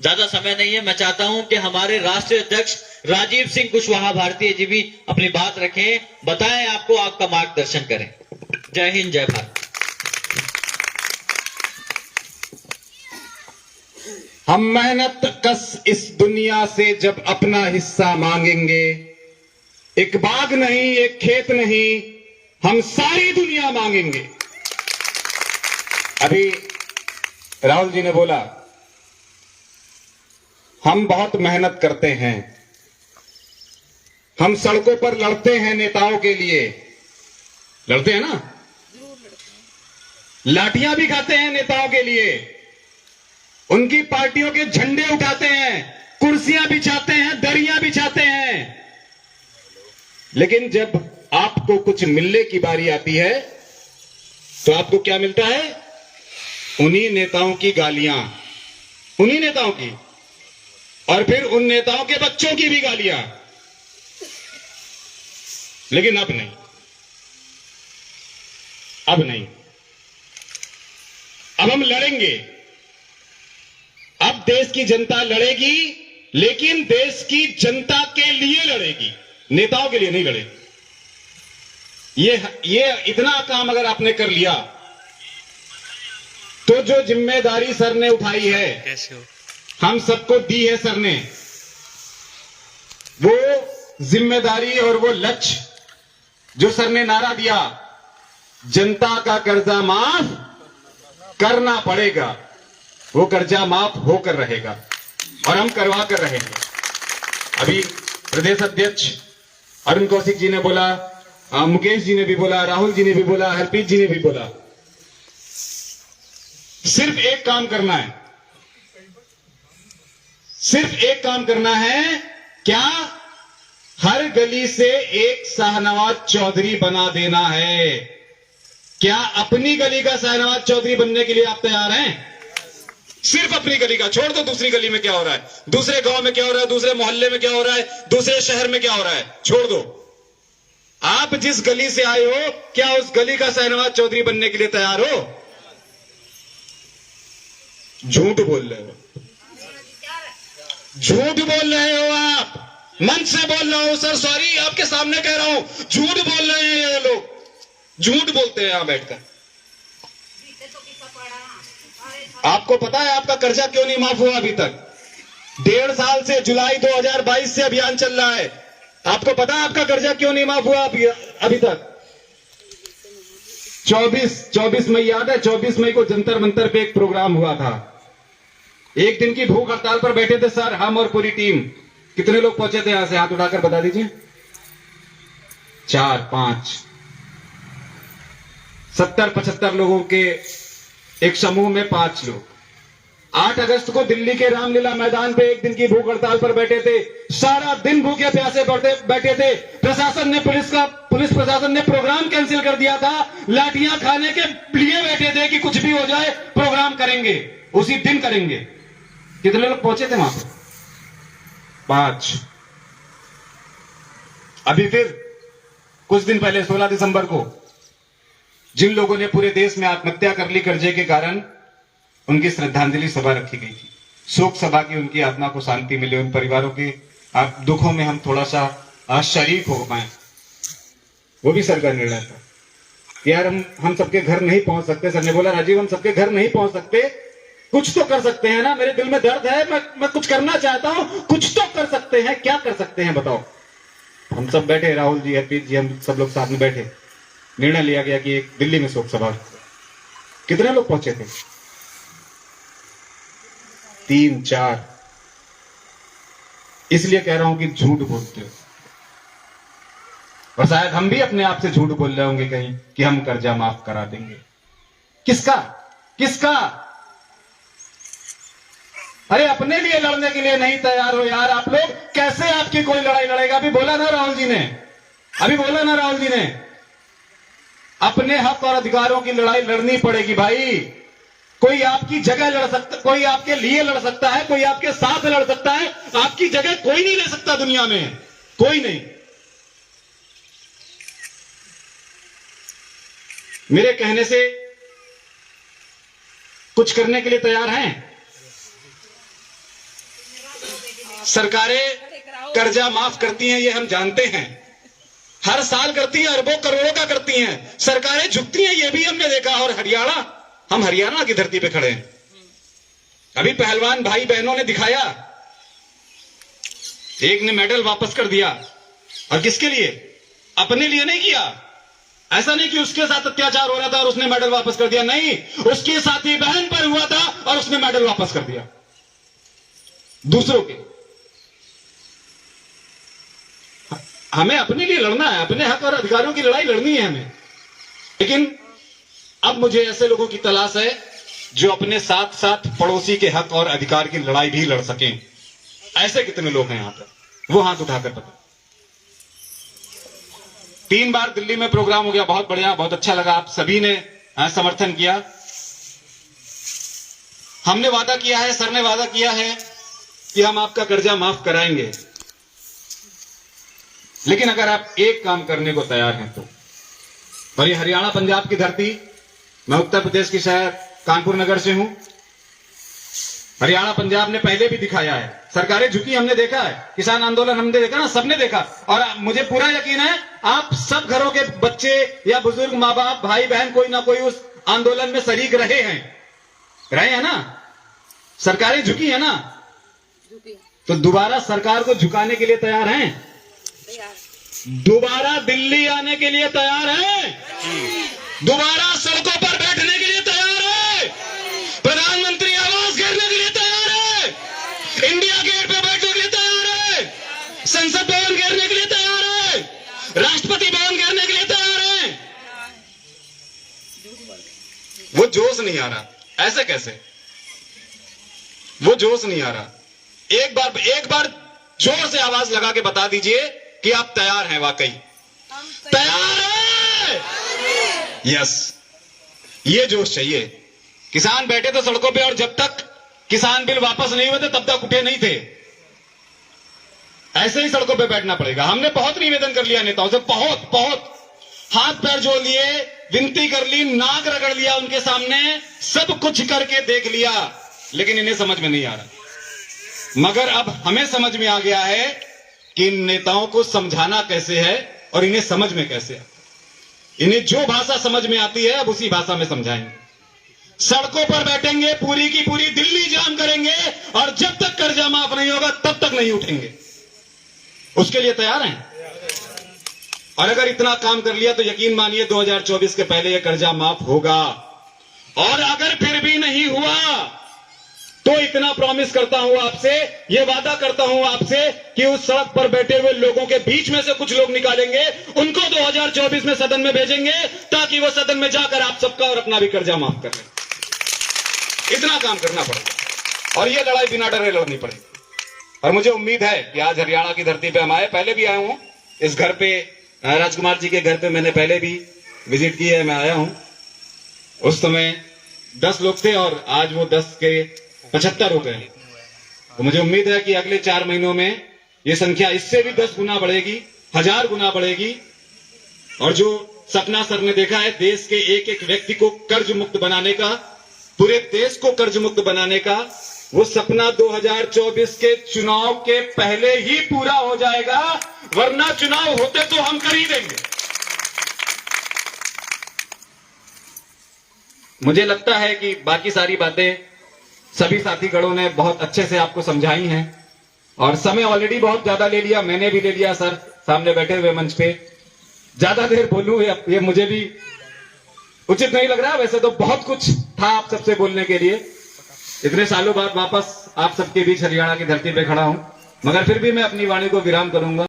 ज्यादा समय नहीं है, मैं चाहता हूं कि हमारे राष्ट्रीय अध्यक्ष राजीव सिंह कुशवाहा भारतीय जी भी अपनी बात रखें, बताएं, आपको आपका मार्गदर्शन करें। जय हिंद, जय भारत। हम मेहनत कस इस दुनिया से जब अपना हिस्सा मांगेंगे, एक बाग नहीं, एक खेत नहीं, हम सारी दुनिया मांगेंगे। अभी राहुल जी ने बोला हम बहुत मेहनत करते हैं, हम सड़कों पर लड़ते हैं नेताओं के लिए, लड़ते हैं ना, लाठियां भी खाते हैं नेताओं के लिए, उनकी पार्टियों के झंडे उठाते हैं, कुर्सियां बिछाते हैं, दरियां बिछाते हैं, लेकिन जब आपको कुछ मिलने की बारी आती है तो आपको क्या मिलता है? उन्हीं नेताओं की गालियां, उन्हीं नेताओं की, और फिर उन नेताओं के बच्चों की भी गालियां। लेकिन अब नहीं, अब नहीं, अब हम लड़ेंगे। अब देश की जनता लड़ेगी, लेकिन देश की जनता के लिए लड़ेगी, नेताओं के लिए नहीं लड़ेगी। ये इतना काम अगर आपने कर लिया तो जो जिम्मेदारी सर ने उठाई है, कैसे हो, हम सबको दी है सर ने, वो जिम्मेदारी और वो लक्ष्य जो सर ने नारा दिया, जनता का कर्जा माफ करना पड़ेगा, वो कर्जा माफ होकर रहेगा और हम करवा कर रहेंगे। अभी प्रदेश अध्यक्ष अरुण कौशिक जी ने बोला, मुकेश जी ने भी बोला, राहुल जी ने भी बोला, हरप्रीत जी ने भी बोला, सिर्फ एक काम करना है, सिर्फ एक काम करना है। क्या? हर गली से एक शाहनवाज चौधरी बना देना है। क्या अपनी गली का शाहनवाज चौधरी बनने के लिए आप तैयार हैं? सिर्फ अपनी गली का, छोड़ दो दूसरी गली में क्या हो रहा है, दूसरे गांव में क्या हो रहा है, दूसरे मोहल्ले में क्या हो रहा है, दूसरे शहर में क्या हो रहा है, छोड़ दो। आप जिस गली से आए हो, क्या उस गली का शाहनवाज चौधरी बनने के लिए तैयार हो? झूठ बोल रहे हो, झूठ बोल रहे हो आप, मंच से बोल रहा हूं सर, सॉरी आपके सामने कह रहा हूं, झूठ बोल रहे हैं ये लोग, झूठ बोलते हैं यहां बैठकर। आपको पता है आपका कर्जा क्यों नहीं माफ हुआ अभी तक? 1.5 साल से, जुलाई 2022 से अभियान चल रहा है, आपको पता है आपका कर्जा क्यों नहीं माफ हुआ अभी तक? 24 मई याद है? 24 मई को जंतर मंतर पे एक प्रोग्राम हुआ था, एक दिन की भूख हड़ताल पर बैठे थे सर, हम और पूरी टीम। कितने लोग पहुंचे थे? यहां से हाथ उठाकर बता दीजिए। 4, 5, 70-75 लोगों के एक समूह में 5 लोग 8 अगस्त को दिल्ली के रामलीला मैदान पे एक दिन की भूख हड़ताल पर बैठे थे, सारा दिन भूखे प्यासे बैठे थे। प्रशासन ने, पुलिस प्रशासन ने प्रोग्राम कैंसिल कर दिया था, लाठियां खाने के लिए बैठे थे कि कुछ भी हो जाए प्रोग्राम करेंगे, उसी दिन करेंगे। कितने लोग पहुंचे थे वहां पर? 5। अभी फिर कुछ दिन पहले 16 दिसंबर को जिन लोगों ने पूरे देश में आत्महत्या कर ली कर्जे के कारण, उनकी श्रद्धांजलि सभा रखी गई थी, शोक सभा की, उनकी आत्मा को शांति मिले, उन परिवारों के दुखों में हम थोड़ा सा शरीक हो पाए। वो भी सर का निर्णय था। यार हम सबके घर नहीं पहुंच सकते, सर ने बोला राजीव हम सबके घर नहीं पहुंच सकते, कुछ तो कर सकते हैं ना, मेरे दिल में दर्द है, मैं कुछ करना चाहता हूं, कुछ तो कर सकते हैं, क्या कर सकते हैं बताओ? हम सब बैठे, राहुल जी, हरप्रीत जी, हम सब लोग साथ में बैठे, निर्णय लिया गया कि एक दिल्ली में शोक सभा। कितने लोग पहुंचे थे? 3, 4। इसलिए कह रहा हूं कि झूठ बोलते हो, और शायद हम भी अपने आप से झूठ बोल रहे होंगे कहीं कि हम कर्जा माफ करा देंगे। किसका? किसका? अरे अपने लिए लड़ने के लिए नहीं तैयार हो यार आप लोग, कैसे आपकी कोई लड़ाई लड़ेगा? अभी बोला ना राहुल जी ने, अभी बोला ना राहुल जी ने, अपने हक और अधिकारों की लड़ाई लड़नी पड़ेगी भाई। कोई आपकी जगह लड़ सकता, कोई आपके लिए लड़ सकता है, कोई आपके साथ लड़ सकता है, आपकी जगह कोई नहीं ले सकता दुनिया में, कोई नहीं। मेरे कहने से कुछ करने के लिए तैयार हैं? सरकारें कर्जा माफ करती हैं, ये हम जानते हैं, हर साल करती हैं, अरबों करोड़ों का करती हैं। सरकारें झुकती हैं, ये भी हमने देखा। और हरियाणा, हम हरियाणा की धरती पे खड़े हैं। अभी पहलवान भाई बहनों ने दिखाया, एक ने मेडल वापस कर दिया, और किसके लिए? अपने लिए नहीं किया। ऐसा नहीं कि उसके साथ अत्याचार हो रहा था और उसने मेडल वापस कर दिया, नहीं, उसकी साथी बहन पर हुआ था और उसने मेडल वापस कर दिया। दूसरों के, हमें अपने लिए लड़ना है, अपने हक और अधिकारों की लड़ाई लड़नी है हमें। लेकिन अब मुझे ऐसे लोगों की तलाश है जो अपने साथ साथ पड़ोसी के हक और अधिकार की लड़ाई भी लड़ सकें। ऐसे कितने लोग हैं यहां पर? वो हाथ उठाकर बता। 3 बार दिल्ली में प्रोग्राम हो गया, बहुत बढ़िया, बहुत अच्छा लगा, आप सभी ने समर्थन किया। हमने वादा किया है, सर ने वादा किया है कि हम आपका कर्जा माफ कराएंगे। लेकिन अगर आप एक काम करने को तैयार हैं तो, और ये हरियाणा पंजाब की धरती, मैं उत्तर प्रदेश के शहर कानपुर नगर से हूं। हरियाणा पंजाब ने पहले भी दिखाया है, सरकारें झुकी, हमने देखा है, किसान आंदोलन हमने देखा ना, सबने देखा। और मुझे पूरा यकीन है आप सब घरों के बच्चे या बुजुर्ग, माँ बाप, भाई बहन, कोई ना कोई उस आंदोलन में शरीक रहे हैं ना। सरकारें झुकी है ना, तो दोबारा सरकार को झुकाने के लिए तैयार हैं? दोबारा दिल्ली आने के लिए तैयार हैं? दोबारा सड़कों पर बैठने के लिए तैयार है? प्रधानमंत्री आवास घेरने के लिए तैयार है? इंडिया गेट पे बैठने के लिए तैयार है? संसद भवन घेरने के लिए तैयार है? राष्ट्रपति भवन घेरने के लिए तैयार है? वो जोश नहीं आ रहा, ऐसे कैसे? वो जोश नहीं आ रहा। एक बार जोर से आवाज लगा के बता दीजिए कि आप तैयार हैं, वाकई तैयार हैं? यस, ये जोश चाहिए। किसान बैठे थे सड़कों पे, और जब तक किसान बिल वापस नहीं हुए थे तब तक उठे नहीं थे। ऐसे ही सड़कों पे बैठना पड़ेगा। हमने बहुत निवेदन कर लिया नेताओं से, बहुत हाथ पैर जोड़ लिए, विनती कर ली, नाक रगड़ लिया उनके सामने, सब कुछ करके देख लिया, लेकिन इन्हें समझ में नहीं आ रहा। मगर अब हमें समझ में आ गया है कि इन नेताओं को समझाना कैसे है और इन्हें समझ में कैसे आता है। इन्हें जो भाषा समझ में आती है अब उसी भाषा में समझाएंगे। सड़कों पर बैठेंगे, पूरी की पूरी दिल्ली जाम करेंगे, और जब तक कर्जा माफ नहीं होगा तब तक नहीं उठेंगे। उसके लिए तैयार हैं? और अगर इतना काम कर लिया तो यकीन मानिए 2024 के पहले यह कर्जा माफ होगा। और अगर फिर भी नहीं हुआ तो इतना प्रॉमिस करता हूं आपसे, ये वादा करता हूं आपसे कि उस सड़क पर बैठे हुए लोगों के बीच में से कुछ लोग निकालेंगे, उनको 2024 में सदन में भेजेंगे, ताकि वो सदन में जाकर आप सबका और अपना भी कर्जा माफ कर लें। इतना काम करना पड़ेगा, और ये लड़ाई बिना डरे लड़नी पड़ेगी। और मुझे उम्मीद है कि आज हरियाणा की धरती पे हम आए, पहले भी आया हूं इस घर पे, राजकुमार जी के घर पे मैंने पहले भी विजिट की है, मैं आया हूं। उस समय 10 लोग थे और आज वो 10 के 75 हो गए। तो मुझे उम्मीद है कि अगले 4 महीनों में ये संख्या इससे भी 10 गुना बढ़ेगी, 1000 गुना बढ़ेगी। और जो सपना सर ने देखा है देश के एक एक व्यक्ति को कर्ज मुक्त बनाने का, पूरे देश को कर्ज मुक्त बनाने का, वो सपना 2024 के चुनाव के पहले ही पूरा हो जाएगा, वरना चुनाव होते तो हम कर ही देंगे। मुझे लगता है कि बाकी सारी बातें सभी साथीगणों ने बहुत अच्छे से आपको समझाई हैं, और समय ऑलरेडी बहुत ज्यादा ले लिया, मैंने भी ले लिया सर सामने बैठे हुए मंच पे। ज्यादा देर बोलूं ये मुझे भी उचित नहीं लग रहा। वैसे तो बहुत कुछ था आप सबसे बोलने के लिए, इतने सालों बाद वापस आप सबके बीच हरियाणा की धरती पे खड़ा हूं, मगर फिर भी मैं अपनी वाणी को विराम करूंगा।